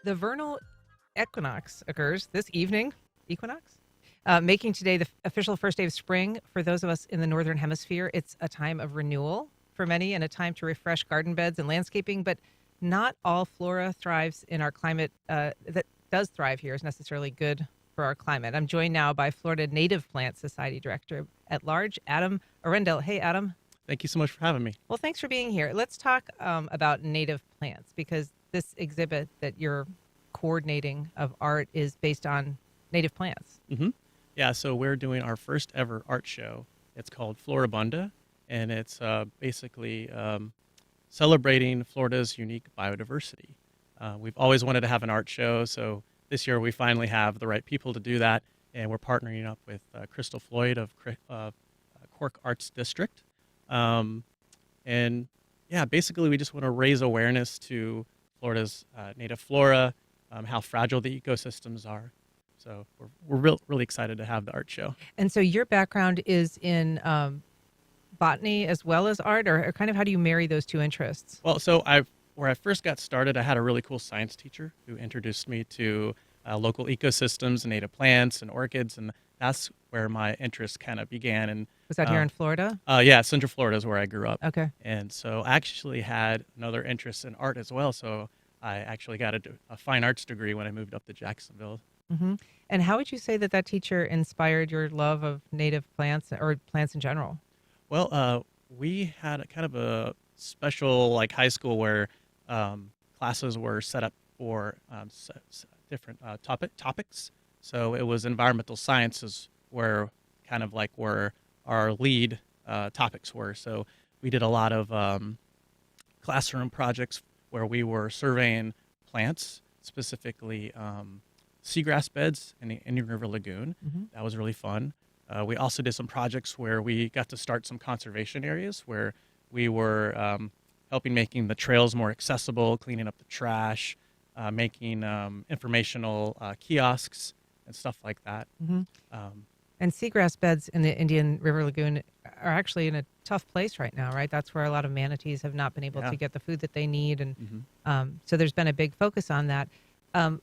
The vernal equinox occurs this evening. Equinox? Making today the official first day of spring for those of us in the northern hemisphere. It's a time of renewal for many and a time to refresh garden beds and landscaping, but not all flora thrives in our climate. That does thrive here is necessarily good for our climate. I'm joined now by Florida Native Plant Society Director at Large, Adam Arendell. Hey, Adam. Thank you so much for having me. Well, thanks for being here. Let's talk about native plants because this exhibit that you're coordinating of art is based on native plants. hmm Yeah, so we're doing our first ever art show. It's called Floribunda, and it's basically celebrating Florida's unique biodiversity. We've always wanted to have an art show, so this year we finally have the right people to do that, and we're partnering up with Crystal Floyd of Cork Arts District. Um, and yeah, basically we just want to raise awareness to Florida's native flora, how fragile the ecosystems are. So we're really excited to have the art show. And so your background is in botany as well as art, or kind of how do you marry those two interests? Well, where I first got started, I had a really cool science teacher who introduced me to local ecosystems and native plants and orchids, and that's where my interest kind of began. And Was that here in Florida? yeah, Central Florida is where I grew up. Okay. And so I actually had another interest in art as well. So I actually got a fine arts degree when I moved up to Jacksonville. hmm And how would you say that that teacher inspired your love of native plants or plants in general? Well, we had a kind of a special like high school where classes were set up for different topics. So it was environmental sciences where kind of like where our lead topics were. So we did a lot of classroom projects where we were surveying plants, specifically seagrass beds in the Indian River Lagoon. hmm That was really fun. We also did some projects where we got to start some conservation areas where we were helping making the trails more accessible, cleaning up the trash, making informational kiosks and stuff like that. hmm Um, And seagrass beds in the Indian River Lagoon are actually in a tough place right now, right? That's where a lot of manatees have not been able yeah. to get the food that they need, and hmm so there's been a big focus on that. Um,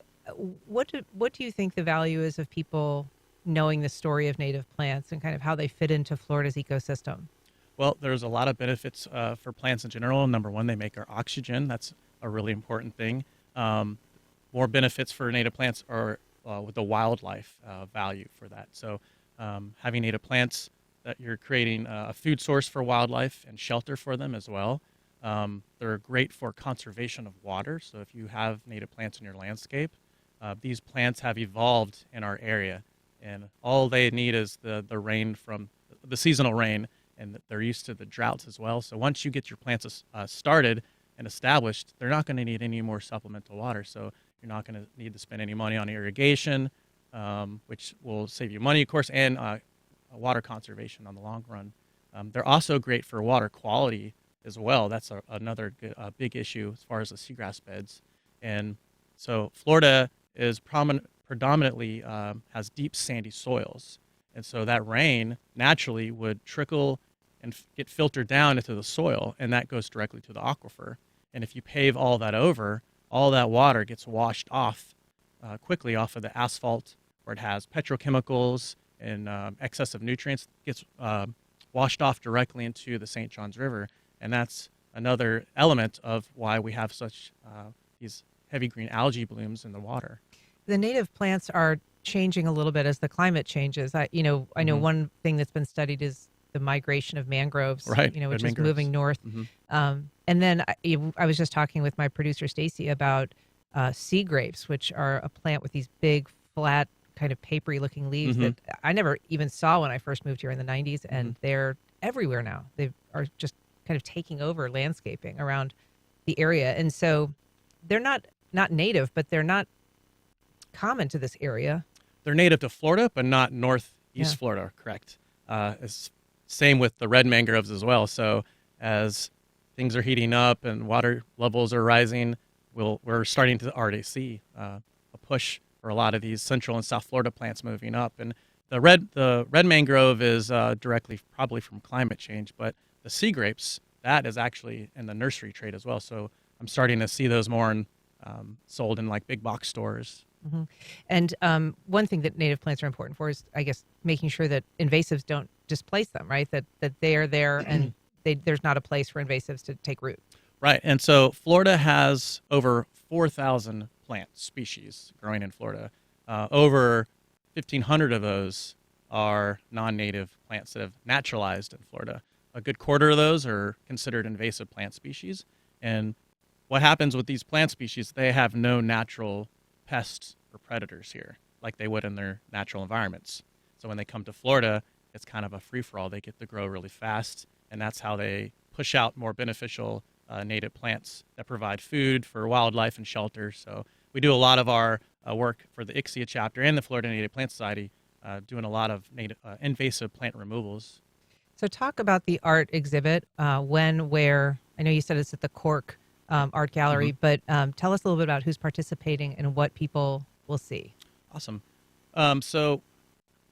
what do you think the value is of people knowing the story of native plants and kind of how they fit into Florida's ecosystem? Well, there's a lot of benefits for plants in general. Number one, they make our oxygen. That's a really important thing. Um, More benefits for native plants are with the wildlife value for that. So having native plants, that you're creating a food source for wildlife and shelter for them as well. They're great for conservation of water. So if you have native plants in your landscape, these plants have evolved in our area, and all they need is the rain from the seasonal rain, and they're used to the droughts as well. So once you get your plants started and established, they're not going to need any more supplemental water. So you're not going to need to spend any money on irrigation, which will save you money, of course, and water conservation on the long run. They're also great for water quality as well. That's another big issue as far as the seagrass beds. And so Florida is predominantly has deep sandy soils. And so that rain naturally would trickle and get filtered down into the soil, and that goes directly to the aquifer. And if you pave all that over, all that water gets washed off quickly off of the asphalt where it has petrochemicals and excess of nutrients, gets washed off directly into the St. Johns River. And that's another element of why we have such these heavy green algae blooms in the water. The native plants are changing a little bit as the climate changes. I know hmm one thing that's been studied is the migration of mangroves, Right, which red is moving mangroves. north. hmm And then I was just talking with my producer Stacy about sea grapes, which are a plant with these big, flat, kind of papery looking leaves hmm that I never even saw when I first moved here in the 90s, hmm and they're everywhere now. They are just kind of taking over landscaping around the area. And so they're not native, but they're not common to this area. They're native to Florida, but not Yeah. northeast Florida, correct? It's same with the red mangroves as well. So as things are heating up and water levels are rising, we're starting to already see a push for a lot of these central and South Florida plants moving up. And the red mangrove is directly probably from climate change, but the sea grapes, that is actually in the nursery trade as well. So I'm starting to see those more in sold in like big box stores. Hmm. And one thing that native plants are important for is, I guess, making sure that invasives don't displace them, right? That they are there and there's not a place for invasives to take root. Right. And so Florida has over 4,000 plant species growing in Florida. Over 1,500 of those are non-native plants that have naturalized in Florida. A good quarter of those are considered invasive plant species. And what happens with these plant species, they have no natural pests or predators here like they would in their natural environments. So when they come to Florida, it's kind of a free-for-all. They get to grow really fast, and that's how they push out more beneficial native plants that provide food for wildlife and shelter. So we do a lot of our work for the ICSIA chapter and the Florida Native Plant Society, doing a lot of native, invasive plant removals. So talk about the art exhibit, when, where. I know you said it's at the Cork Art Gallery, but tell us a little bit about who's participating and what people will see. Awesome. So,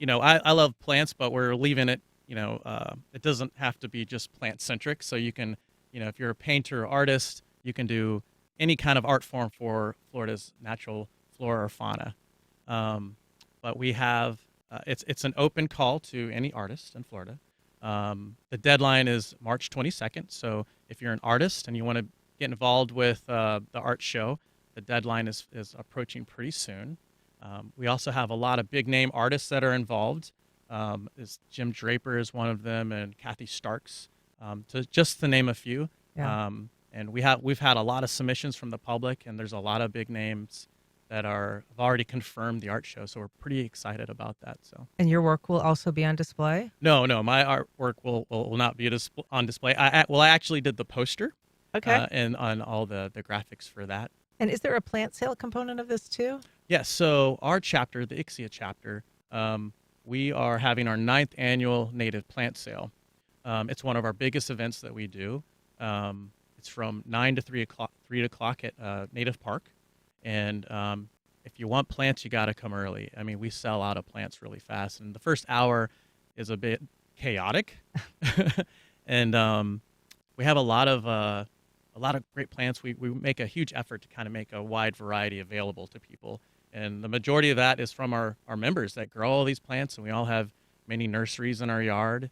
I love plants, but we're leaving it, it doesn't have to be just plant centric. So you can, if you're a painter or artist, you can do any kind of art form for Florida's natural flora or fauna. But we have, it's an open call to any artist in Florida. The deadline is March 22nd. So if you're an artist and you want to get involved with the art show, the deadline is approaching pretty soon. We also have a lot of big name artists that are involved. Jim Draper is one of them, and Kathy Starks, just to name a few. Yeah. And we've had a lot of submissions from the public, and there's a lot of big names that have already confirmed the art show. So we're pretty excited about that. So. And your work will also be on display? No, my artwork will not be on display. I actually did the poster. Okay. And on all the graphics for that. And is there a plant sale component of this too? Yes. So our chapter, the ICSIA chapter, we are having our 9th annual native plant sale. It's one of our biggest events that we do. It's from 9 to 3 o'clock at Native Park. And if you want plants, you got to come early. I mean, we sell out of plants really fast. And the first hour is a bit chaotic. And we have a lot of great plants. We make a huge effort to kind of make a wide variety available to people. And the majority of that is from our members that grow all these plants, and we all have many nurseries in our yard.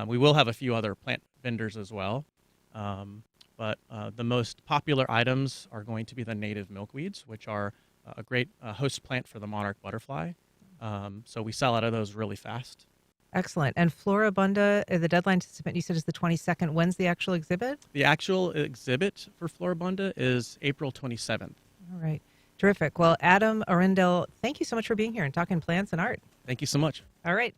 We will have a few other plant vendors as well. But the most popular items are going to be the native milkweeds, which are a great host plant for the monarch butterfly. So we sell out of those really fast. Excellent. And Florabunda, the deadline to submit, you said, is the 22nd. When's the actual exhibit? The actual exhibit for Florabunda is April 27th. All right. Terrific. Well, Adam Arendell, thank you so much for being here and talking plants and art. Thank you so much. All right.